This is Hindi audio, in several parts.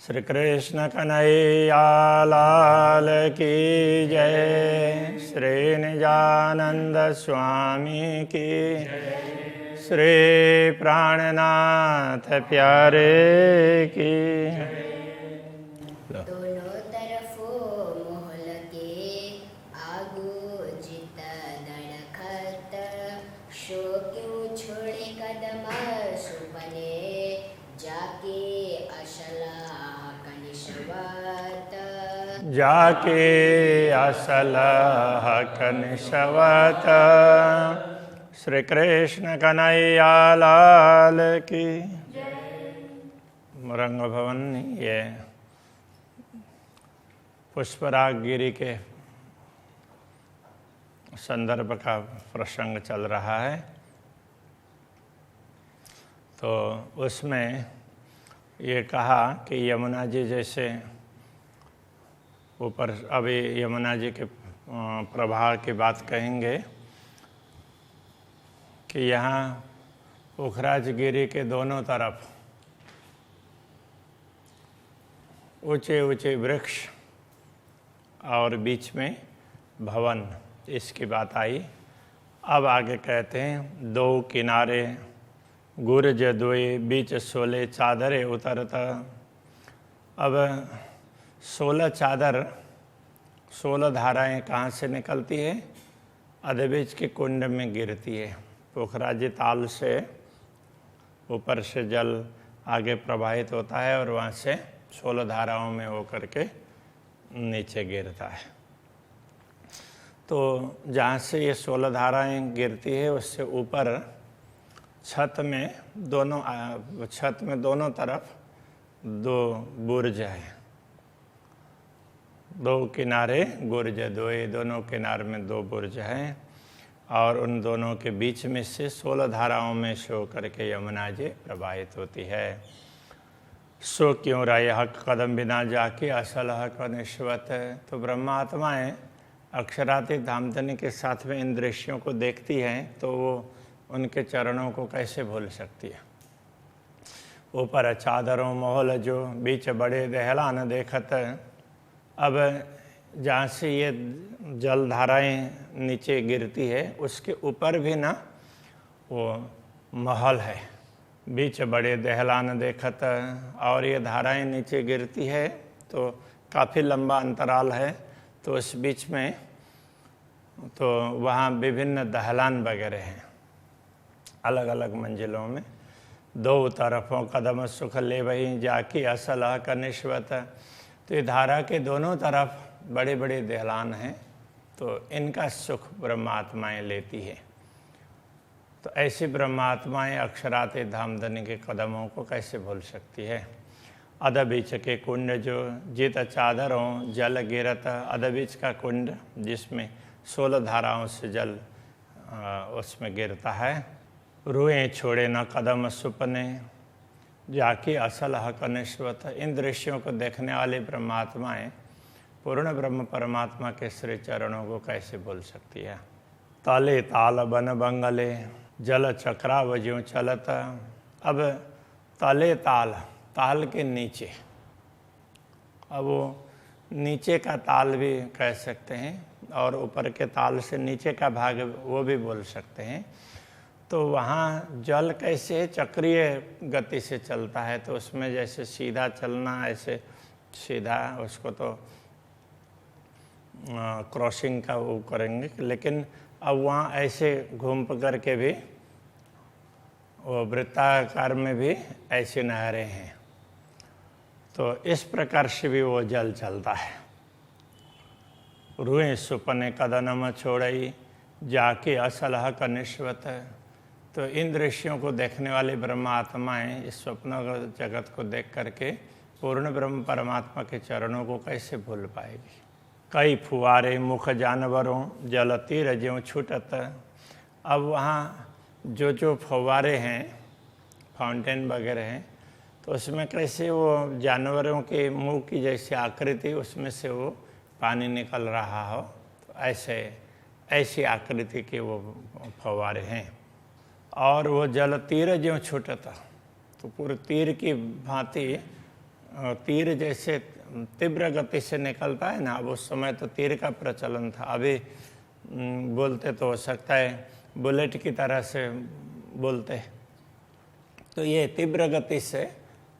श्री कृष्ण कन्हैया लाल की जय। श्री निजानंद स्वामी की श्री प्राणनाथ प्यारे की। दोनों तरफों मोहल के आगू जित दड़खत, शो क्यों छोड़े कदम सुपने, जाके असला कनिशवत। जाके असल हक निशवत। श्री कृष्ण कन्हैया लाल की। रंग भवन ये पुष्पराग गिरी के संदर्भ का प्रसंग चल रहा है। तो उसमें ये कहा कि यमुना जी जैसे ऊपर, अभी यमुना जी के प्रभाव की बात कहेंगे कि यहाँ पुखराज गिरी के दोनों तरफ ऊंचे ऊंचे वृक्ष और बीच में भवन, इसकी बात आई। अब आगे कहते हैं, दो किनारे गुरज दोए, बीच 16 चादरें उतरता। अब 16 चादर, 16 धाराएं कहाँ से निकलती है? अधबीज के कुंड में गिरती है। पोखराजी ताल से ऊपर से जल आगे प्रवाहित होता है और वहाँ से 16 धाराओं में होकर के नीचे गिरता है। तो जहाँ से ये 16 धाराएं गिरती है उससे ऊपर छत में दोनों तरफ 2 बुर्ज है। 2 किनारे गुर्ज दोए, दोनों किनारे में 2 बुर्ज हैं और उन दोनों के बीच में से 16 धाराओं में सो करके यमुना जी प्रवाहित होती है। सो क्यों राय हक कदम बिना जाके असल हक निश्वत। तो ब्रह्मात्माएँ अक्षरातीत धामधनी के साथ में इन दृश्यों को देखती हैं तो वो उनके चरणों को कैसे भूल सकती है। ऊपर चादरों मोहल जो, बीच बड़े दहलान देखत। अब जहाँ से ये जलधाराएँ नीचे गिरती है उसके ऊपर भी ना वो महल है, बीच बड़े दहलान देखत। और ये धाराएँ नीचे गिरती है तो काफ़ी लंबा अंतराल है, तो उस बीच में तो वहाँ विभिन्न दहलान वगैरह हैं अलग अलग मंजिलों में। 2 तरफों कदम सुख ले वही, जाकी असल हक निश्वत। तो ये धारा के दोनों तरफ बड़े बड़े दहलान हैं, तो इनका सुख ब्रह्मात्माएँ लेती है। तो ऐसी ब्रह्मात्माएँ अक्षरातीत धामधनी के कदमों को कैसे भूल सकती है। अधबीच के कुंड जो, जित चादरों जल गिरत। अधबीच का कुंड जिसमें 16 धाराओं से जल उसमें गिरता है। रुएं छोड़े न कदम सुपने, जाकी असल हक निश्वत। इन दृश्यों को देखने वाली ब्रह्मात्माएँ पूर्ण ब्रह्म परमात्मा के श्री चरणों को कैसे भूल सकती है। ताले ताल बन बंगले, जल चक्राव ज्यों चलत। अब ताले ताल, ताल के नीचे, अब वो नीचे का ताल भी कह सकते हैं और ऊपर के ताल से नीचे का भाग वो भी बोल सकते हैं। तो वहाँ जल कैसे चक्रीय गति से चलता है, तो उसमें जैसे सीधा चलना, ऐसे सीधा उसको तो क्रॉसिंग का वो करेंगे, लेकिन अब वहाँ ऐसे घूम करके भी वो वृत्ताकार में भी ऐसी नहरें हैं। तो इस प्रकार से भी वो जल चलता है। रुएं सुपने कदम छोड़ई, जाके असल हक निश्वत। तो इन दृश्यों को देखने वाली ब्रह्मात्माएँ इस स्वप्न जगत को देख करके पूर्ण ब्रह्म परमात्मा के चरणों को कैसे भूल पाएगी। कई फुआरे मुख जानवरों, जल तीर ज्यों छूटत। अब वहाँ जो फव्वारे हैं, फाउंटेन वगैरह हैं, तो उसमें कैसे वो जानवरों के मुंह की जैसी आकृति उसमें से वो पानी निकल रहा हो, तो ऐसी आकृति के वो फव्वारे हैं। और वो जल तीर ज्यों छूटता, तो पूरे तीर की भांति तीर जैसे तीव्र गति से निकलता है ना, अब उस समय तो तीर का प्रचलन था, अभी बोलते तो हो सकता है बुलेट की तरह से बोलते। तो ये तीव्र गति से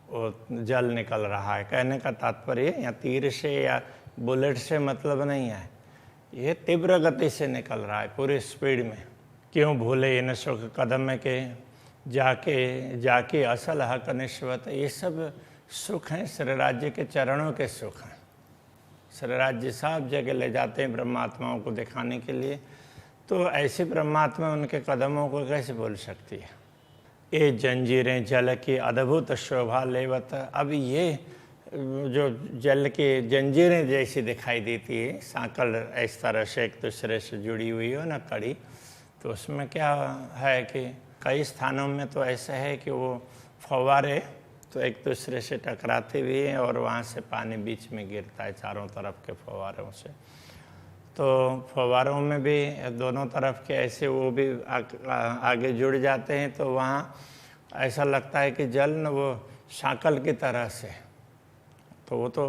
वो जल निकल रहा है। कहने का तात्पर्य या तीर से या बुलेट से मतलब नहीं है, ये तीव्र गति से निकल रहा है पूरी स्पीड में। क्यों भूले इन सुख कदम के जाके असल हक निश्वत। ये सब सुख हैं, श्री राज्य के चरणों के सुख हैं। श्री राज्य सब जगह ले जाते हैं ब्रह्मात्माओं को दिखाने के लिए, तो ऐसी ब्रह्मात्मा उनके कदमों को कैसे भूल सकती है। ये जंजीरें जल की अद्भुत शोभा लेवत। अब ये जो जल की जंजीरें जैसी दिखाई देती है, सांकल इस तरह से एक दूसरे से जुड़ी हुई हो ना, कड़ी, तो उसमें क्या है कि कई स्थानों में तो ऐसा है कि वो फव्वारे तो एक दूसरे से टकराते हुए हैं और वहाँ से पानी बीच में गिरता है चारों तरफ के फव्वारों से। तो फव्वारों में भी दोनों तरफ के ऐसे वो भी आगे जुड़ जाते हैं, तो वहाँ ऐसा लगता है कि जल न वो सांकल की तरह से, तो वो तो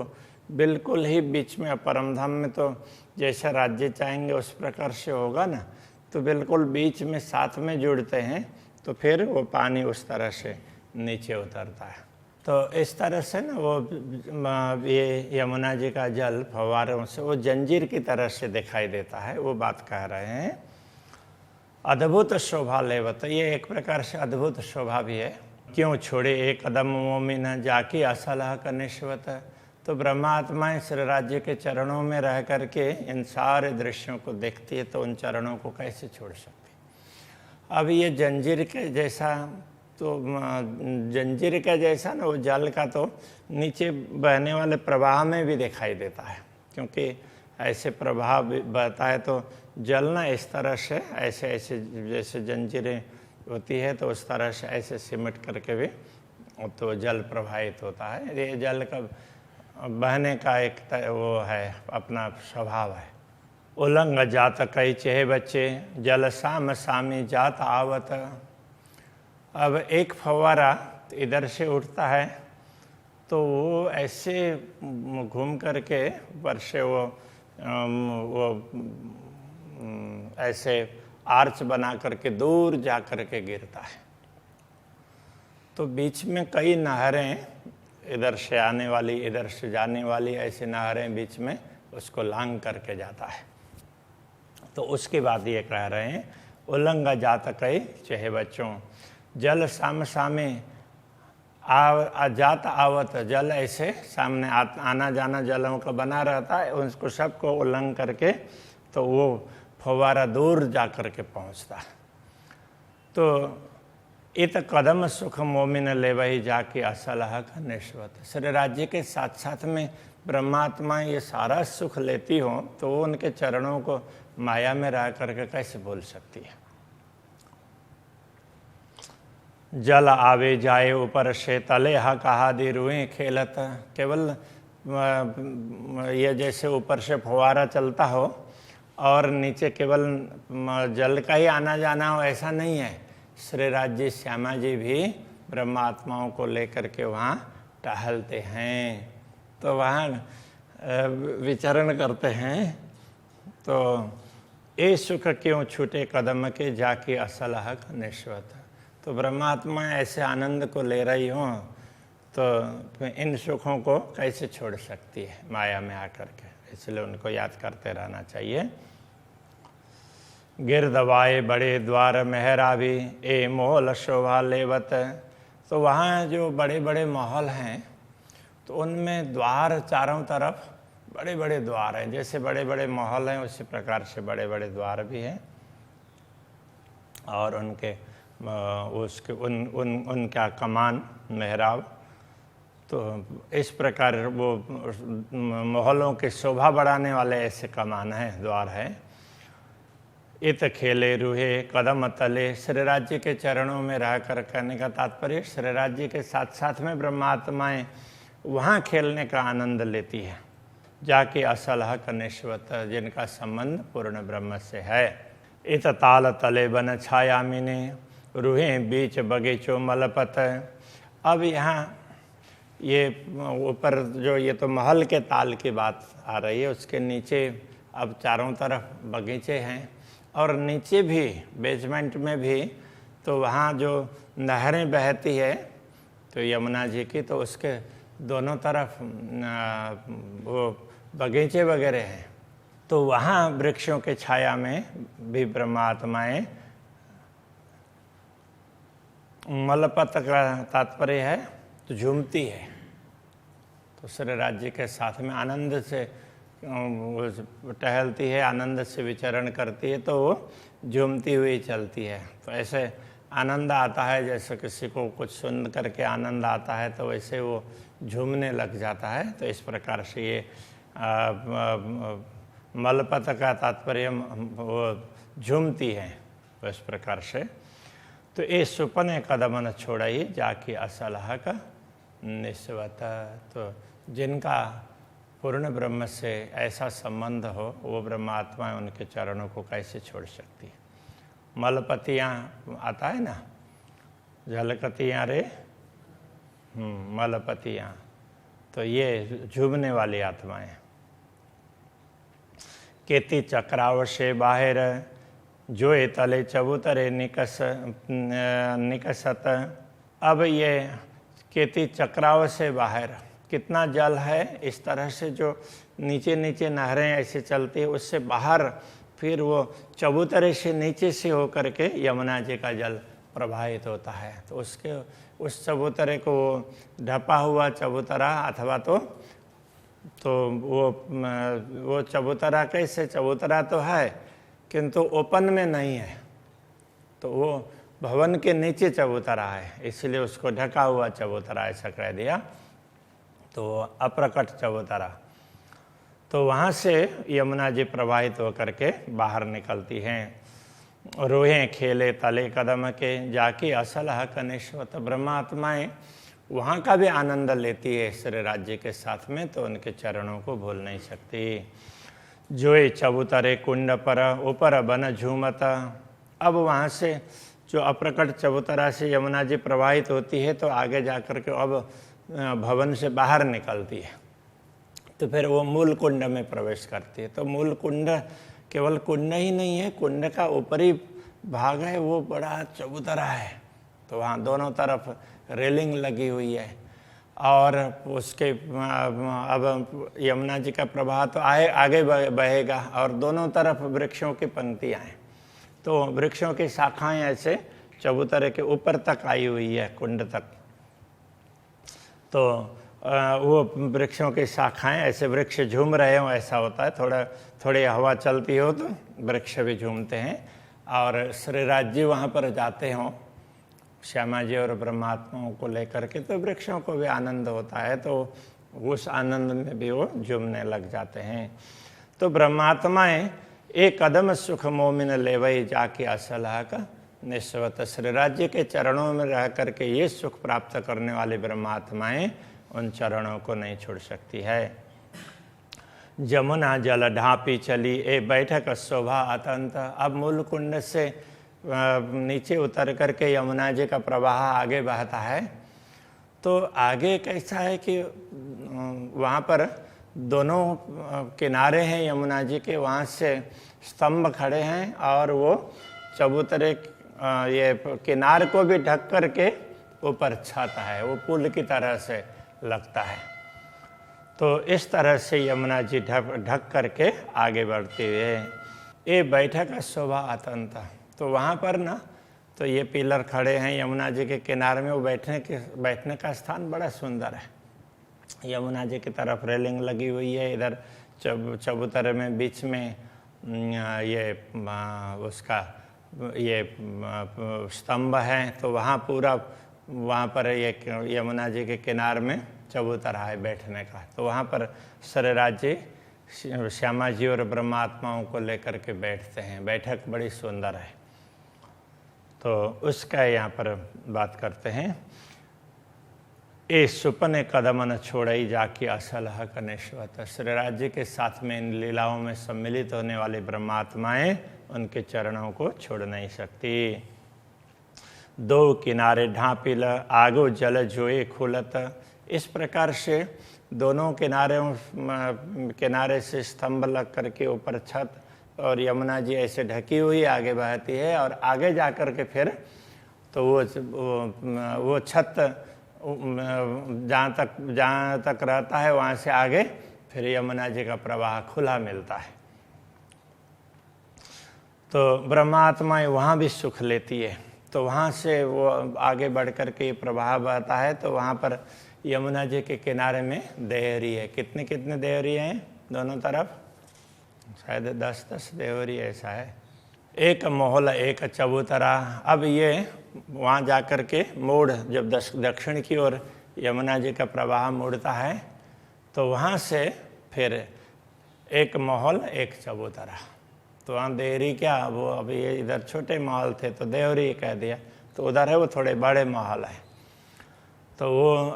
बिल्कुल ही बीच में, परमधाम में तो जैसा राज्य चाहेंगे उस प्रकार से होगा ना, तो बिल्कुल बीच में साथ में जुड़ते हैं, तो फिर वो पानी उस तरह से नीचे उतरता है। तो इस तरह से ना वो ये यमुना जी का जल फव्वारों से वो जंजीर की तरह से दिखाई देता है, वो बात कह रहे हैं। अद्भुत शोभा लेवत, ये एक प्रकार से अद्भुत शोभा भी है। क्यों छोड़े एक कदम मोमिन जाके असलह का निश्वत। तो ब्रह्मात्माएं श्री राज्य के चरणों में रह करके इन सारे दृश्यों को देखती है, तो उन चरणों को कैसे छोड़ सकती। अब ये जंजीर के जैसा, तो जंजीर का जैसा ना वो जल का तो नीचे बहने वाले प्रवाह में भी दिखाई देता है, क्योंकि ऐसे प्रवाह बहता है तो जल ना इस तरह से ऐसे ऐसे जैसे जंजीरें होती है, तो उस तरह से ऐसे सिमट करके भी तो जल प्रवाहित होता है। ये जल का बहने का एक वो है, अपना स्वभाव है। उलंग जात कई चेह बच्चे जल साम सामी जात आवत। अब एक फव्वारा इधर से उठता है, तो वो ऐसे घूम करके ऊपर से वो ऐसे आर्च बना करके दूर जा करके गिरता है। तो बीच में कई नहरें, इधर से आने वाली इधर से जाने वाली, ऐसी नहरें बीच में उसको लांग करके जाता है। तो उसके बाद ये कह रहे हैं उल्लंघा जात कई चहे बच्चों जल साम सामे जात आवत। जल ऐसे सामने आना जाना जलों का बना रहता है, उसको सबको उल्लंघन करके तो वो फव्वारा दूर जा करके पहुँचता है। तो इत कदम सुख मोमिन ले वही जाके असलह का निश्वत। श्री राज्य के साथ साथ में ब्रह्मात्मा ये सारा सुख लेती हो, तो वो उनके चरणों को माया में रह करके कैसे भूल सकती है। जल आवे जाए ऊपर से तले हा कहा दी रुएं खेलत। केवल ये जैसे ऊपर से फव्वारा चलता हो और नीचे केवल जल का ही आना जाना हो, ऐसा नहीं है। श्री राज्य श्यामा जी भी ब्रह्मात्माओं को लेकर के वहाँ टहलते हैं, तो वहाँ विचरण करते हैं। तो ए सुख क्यों छूटे कदम के जाके असलह का निश्वत। तो ब्रह्मात्मा ऐसे आनंद को ले रही हो, तो इन सुखों को कैसे छोड़ सकती है माया में आकर के, इसलिए उनको याद करते रहना चाहिए। गिरदवाए बड़े द्वार मेहरा भी ए मोहल शोभा लेवत। तो वहाँ जो बड़े बड़े महल हैं, तो उनमें द्वार चारों तरफ बड़े बड़े द्वार हैं। जैसे बड़े बड़े महल हैं उसी प्रकार से बड़े बड़े द्वार भी हैं, और उनके उसके उनका कमान मेहराब। तो इस प्रकार वो महलों की शोभा बढ़ाने वाले ऐसे कमान हैं, द्वार हैं। इत खेले रूहे कदम तले। श्री राज्य के चरणों में रह कर, कहने का तात्पर्य श्री राज्य के साथ साथ में ब्रह्मात्माएं वहाँ खेलने का आनंद लेती है, जाके असलह कनिश्वत, जिनका संबंध पूर्ण ब्रह्म से है। इत ताल तले बन छाया मिने रूहे बीच बगीचों मलपत। अब यहाँ ये ऊपर जो ये तो महल के ताल की बात आ रही है, उसके नीचे अब चारों तरफ बगीचे हैं और नीचे भी बेसमेंट में भी तो वहाँ जो नहरें बहती है तो यमुना जी की, तो उसके दोनों तरफ वो बगीचे वगैरह हैं। तो वहाँ वृक्षों के छाया में भी ब्रह्मात्माएं, मलपत का तात्पर्य है तो झूमती है, तो श्री राज्य के साथ में आनंद से टहलती है, आनंद से विचरण करती है, तो वो झूमती हुई चलती है। तो ऐसे आनंद आता है, जैसे किसी को कुछ सुन करके आनंद आता है तो वैसे वो झूमने लग जाता है। तो इस प्रकार से ये मलपत का तात्पर्य वो झूमती है, तो इस प्रकार से। तो ये सुपने कदम न छोड़ाई जाके असलह का निस्वत, तो जिनका पूर्ण ब्रह्म से ऐसा संबंध हो वो ब्रह्मात्मा उनके चरणों को कैसे छोड़ सकती है। मलपतियाँ आता है ना, झलकतियाँ रे मलपतियाँ, तो ये झूमने वाली आत्माएं। केती चक्राव से बाहर जोए तले चबूतरे निकसत। अब ये केती चक्राव से बाहर कितना जल है, इस तरह से जो नीचे नीचे नहरें ऐसे चलती है उससे बाहर फिर वो चबूतरे से नीचे से होकर के यमुना जी का जल प्रवाहित होता है। तो उसके उस चबूतरे को ढपा हुआ चबूतरा अथवा तो वो चबूतरा कैसे, चबूतरा तो है किंतु ओपन में नहीं है, तो वो भवन के नीचे चबूतरा है, इसलिए उसको ढका हुआ चबूतरा ऐसा कह दिया, तो अप्रकट चबूतरा। तो वहाँ से यमुना जी प्रवाहित होकर के बाहर निकलती हैं। रोहें खेले तले कदम के जाके असलह कनिष्वत। ब्रह्मात्माएं वहाँ का भी आनंद लेती है श्री राज्य के साथ में, तो उनके चरणों को भूल नहीं सकती। जोए चबूतरे कुंड पर ऊपर बन झूमत। अब वहाँ से जो अप्रकट चबूतरा से यमुना जी प्रवाहित होती है, तो आगे जाकर के अब भवन से बाहर निकलती है, तो फिर वो मूल कुंड में प्रवेश करती है। तो मूल कुंड केवल कुंड ही नहीं है, कुंड का ऊपरी भाग है वो बड़ा चबूतरा है, तो वहाँ दोनों तरफ रेलिंग लगी हुई है और उसके अब यमुना जी का प्रवाह तो आगे बहेगा और दोनों तरफ वृक्षों की पंक्तियाँ हैं, तो वृक्षों की शाखाएं ऐसे चबूतरे के ऊपर तक आई हुई है, कुंड तक। तो वो वृक्षों की शाखाएं ऐसे वृक्ष झूम रहे हो ऐसा होता है, थोड़ी हवा चलती हो तो वृक्ष भी झूमते हैं। और श्री राज्य वहाँ पर जाते हों श्यामा जी और ब्रह्मात्माओं को लेकर के, तो वृक्षों को भी आनंद होता है, तो उस आनंद में भी वो झूमने लग जाते हैं। तो ब्रह्मात्माएं एक कदम सुख मोमिन लेवई जाके असलह का निस्वत। श्री राज्य के चरणों में रह करके ये सुख प्राप्त करने वाली ब्रह्मात्माएं उन चरणों को नहीं छोड़ सकती है। जमुना जल ढापी चली ए बैठक शोभा अतंत। अब मूल कुंड से नीचे उतर करके यमुना जी का प्रवाह आगे बहता है, तो आगे कैसा है कि वहाँ पर दोनों किनारे हैं यमुना जी के, वहाँ से स्तंभ खड़े हैं और वो चबूतरे ये किनार को भी ढक करके ऊपर छत है, वो पुल की तरह से लगता है। तो इस तरह से यमुना जी ढक करके आगे बढ़ते हुए ये बैठक शोभा अतंत। तो वहाँ पर ना तो ये पिलर खड़े हैं यमुना जी के किनारे में, वो बैठने का स्थान बड़ा सुंदर है। यमुना जी की तरफ रेलिंग लगी हुई है, इधर चबूतरे में बीच में ये उसका ये स्तंभ है, तो वहाँ पूरा वहाँ पर एक यमुना जी के किनारे में चबूतरा है बैठने का। तो वहाँ पर श्री राज्य श्यामा जी और ब्रह्मात्माओं को लेकर के बैठते हैं, बैठक बड़ी सुंदर है। तो उसका यहाँ पर बात करते हैं। ए सुपने कदम न छोड़ई जाके असलह कनिष्वत। श्री राज्य के साथ में इन लीलाओं में सम्मिलित होने वाली ब्रह्मात्माएं उनके चरणों को छोड़ नहीं सकती। दो किनारे ढापिल आगो जल जोए खुलत इस प्रकार से दोनों किनारे से स्तंभ लग करके ऊपर छत और यमुना जी ऐसे ढकी हुई आगे बहती है, और आगे जा कर के फिर तो वो छत जहाँ तक रहता है वहाँ से आगे फिर यमुना जी का प्रवाह खुला मिलता है। तो ब्रह्मात्मा वहाँ भी सुख लेती है। तो वहाँ से वो आगे बढ़ कर के प्रवाह बहता है, तो वहाँ पर यमुना जी के किनारे में देहरी है। कितने कितने देहरी हैं दोनों तरफ? शायद 10-10 देहरी ऐसा है। एक मोहल एक चबूतरा। अब ये वहाँ जा कर के मोड़, जब दक्षिण की ओर यमुना जी का प्रवाह मुड़ता है तो वहाँ से फिर एक महल एक चबूतरा। तो वहाँ देहरी क्या, वो अभी ये इधर छोटे महल थे तो देहरी कह दिया, तो उधर है वो थोड़े बड़े महल है। तो वो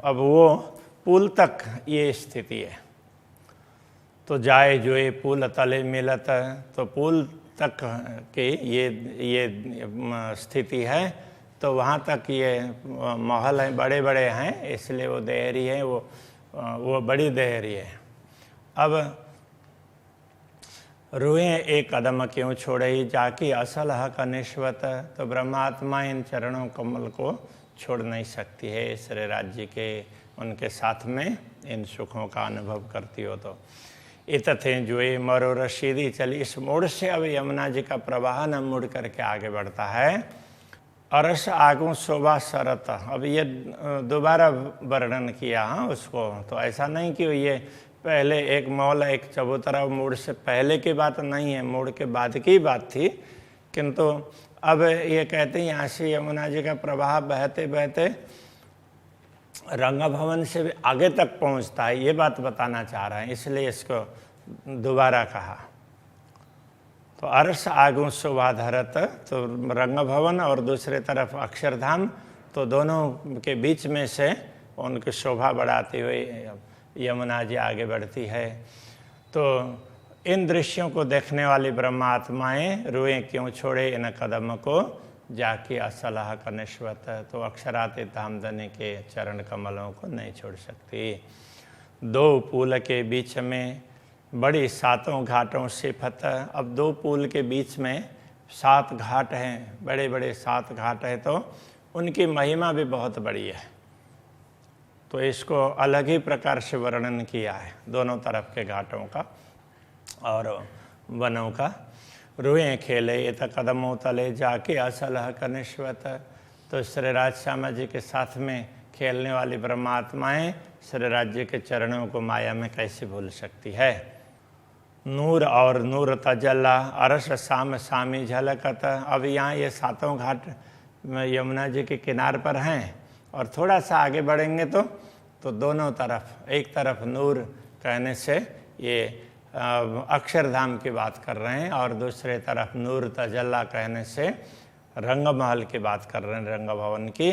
अब वो पुल तक ये स्थिति है। तो जाए जोए पुल तले मिलत, तो पुल तक की ये स्थिति है। तो वहाँ तक ये महल हैं, बड़े बड़े हैं, इसलिए वो देहरी है, वो बड़ी देहरी है। अब रुए एक कदम क्यों छोड़े ही जाकी असल हक निश्वत। तो ब्रह्मात्मा इन चरणों कमल को छोड़ नहीं सकती है। श्री राज्य के उनके साथ में इन सुखों का अनुभव करती हो। तो इत थे जोए मरो रशीदी चली। इस मोड़ से अब यमुना जी का प्रवाह न मुड़ करके आगे बढ़ता है। अरस आगू शोभा शरत। अब ये दोबारा वर्णन किया उसको। तो ऐसा नहीं कि ये पहले एक मौल एक चबूतरा मोड़ से पहले की बात नहीं है, मोड़ के बाद की बात थी। किंतु अब ये कहते हैं यहाँ से यमुना जी का प्रवाह बहते बहते रंग भवन से भी आगे तक पहुँचता है, ये बात बताना चाह रहे हैं, इसलिए इसको दोबारा कहा। तो अरस आगू शोभा धरत, तो रंग भवन और दूसरे तरफ अक्षरधाम, तो दोनों के बीच में से उनकी शोभा बढ़ाती हुई यमुना जी आगे बढ़ती है। तो इन दृश्यों को देखने वाली ब्रह्मात्माएं रुए क्यों छोड़े इन कदम को जाके असलाह का निश्वत। तो अक्षरातीत धामधनी के चरण कमलों को नहीं छोड़ सकती। दो पुल के बीच में बड़ी सातों घाटों सिफत। अब दो पुल के बीच में 7 घाट हैं, बड़े बड़े 7 घाट हैं, तो उनकी महिमा भी बहुत बड़ी है। तो इसको अलग ही प्रकार से वर्णन किया है दोनों तरफ के घाटों का और वनों का। रुए खेले ये तो कदमों तले जाके असल हक निश्वत। तो श्री राज श्यामा जी के साथ में खेलने वाली ब्रह्मात्माएं श्री राज्य के चरणों को माया में कैसे भूल सकती है। नूर और नूर तजल्ला अरस साम सामी झलकत। अब यहाँ ये 7 घाट यमुना जी के किनार पर हैं, और थोड़ा सा आगे बढ़ेंगे तो दोनों तरफ, एक तरफ नूर कहने से ये अक्षरधाम की बात कर रहे हैं, और दूसरे तरफ नूर तजल्ला कहने से रंग महल की बात कर रहे हैं, रंग भवन की।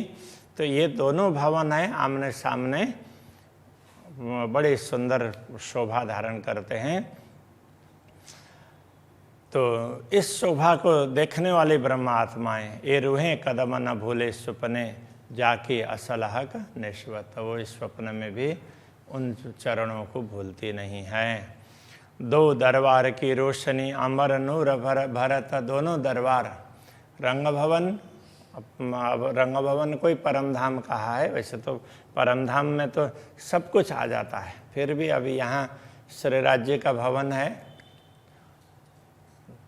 तो ये दोनों भवन हैं आमने सामने, बड़ी सुंदर शोभा धारण करते हैं। तो इस शोभा को देखने वाली ब्रह्मात्माएं ये रूहें कदम न भूले सुपने जाके असल हक निश्वत। वो इस स्वप्न में भी उन चरणों को भूलती नहीं है। दो दरबार की रोशनी अमर नूर भरत। दोनों दरबार, रंग भवन, रंग भवन कोई परम धाम कहा है, वैसे तो परम धाम में तो सब कुछ आ जाता है, फिर भी अभी यहाँ श्री राज्य का भवन है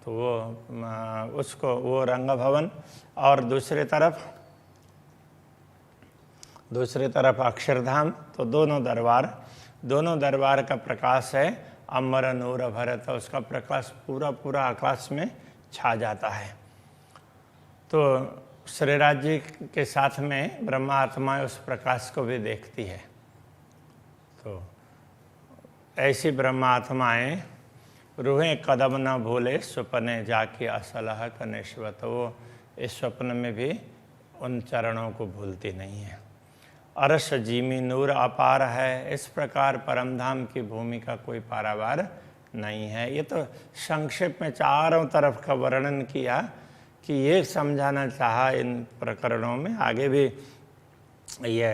तो वो रंग भवन, और दूसरे तरफ अक्षरधाम। तो दोनों दरबार का प्रकाश है अमर नूर भरत। उसका प्रकाश पूरा आकाश में छा जाता है। तो श्री राज्य के साथ में ब्रह्मात्मा उस प्रकाश को भी देखती है। तो ऐसी ब्रह्मात्माएं रूहें कदम न भूले सुपने जाके असलह कनिश्वत। वो इस स्वप्न में भी उन चरणों को भूलती नहीं है। अरश जीमी नूर अपार है। इस प्रकार परमधाम की भूमि का कोई पारावार नहीं है। ये तो संक्षेप में चारों तरफ का वर्णन किया कि ये समझाना चाहा इन प्रकरणों में, आगे भी ये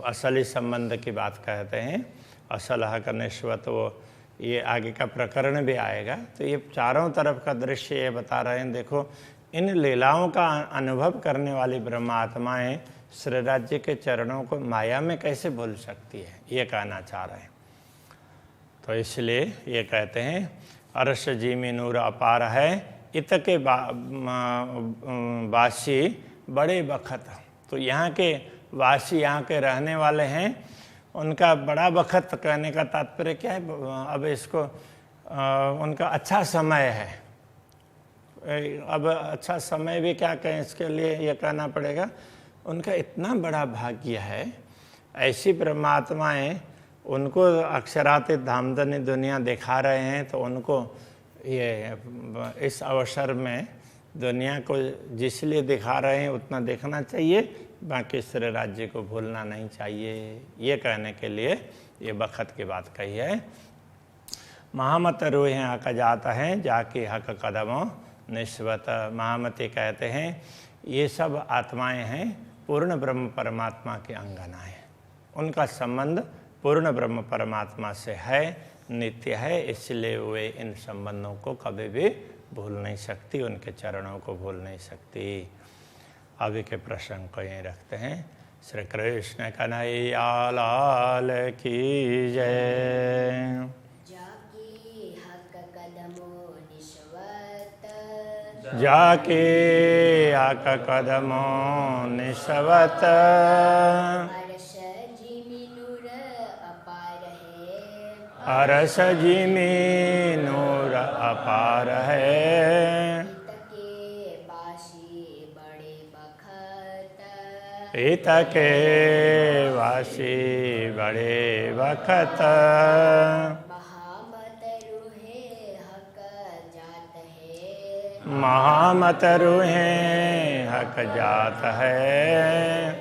असली संबंध की बात कहते हैं। असल हक निश्वत, वो ये आगे का प्रकरण भी आएगा। तो ये चारों तरफ का दृश्य ये बता रहे हैं। देखो, इन लीलाओं का अनुभव करने वाली ब्रह्मात्माएं श्री राज्य के चरणों को माया में कैसे भूल सकती है, ये कहना चाह रहे हैं। तो इसलिए ये कहते हैं अरश जी में नूर अपार है, इत के वासी बड़े बखत। तो यहाँ के वासी, यहाँ के रहने वाले हैं, उनका बड़ा बखत कहने का तात्पर्य क्या है? अब इसको उनका अच्छा समय है। अब अच्छा समय भी क्या कहें, इसके लिए ये कहना पड़ेगा उनका इतना बड़ा भाग्य है। ऐसी परमात्माएं उनको अक्षरातीत धामधनी दुनिया दिखा रहे हैं, तो उनको ये इस अवसर में दुनिया को जिसलिए दिखा रहे हैं उतना देखना चाहिए, बाकी श्री राज्य को भूलना नहीं चाहिए। ये कहने के लिए ये बखत की बात कही है। महामत रूहें हक जाता है, जाके हक कदमों निस्वत। महामती कहते हैं ये सब आत्माएं हैं पूर्ण ब्रह्म परमात्मा के अंगनाएं। उनका संबंध पूर्ण ब्रह्म परमात्मा से है, नित्य है, इसलिए वे इन संबंधों को कभी भी भूल नहीं सकती, उनके चरणों को भूल नहीं सकती। अभी के प्रसंग को यहीं रखते हैं। श्री कृष्ण कन्हैया लाल की जय। जाके हक कदमों निस्वत, अरस जी में नूर अपार है, इत के वासी बड़े बखत, महामत रूहें हक जात है,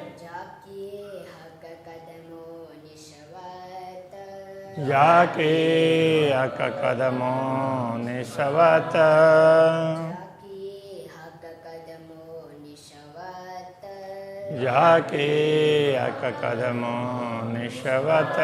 जाके हक कदमों निस्वत, जाके हक कदमों निस्वत।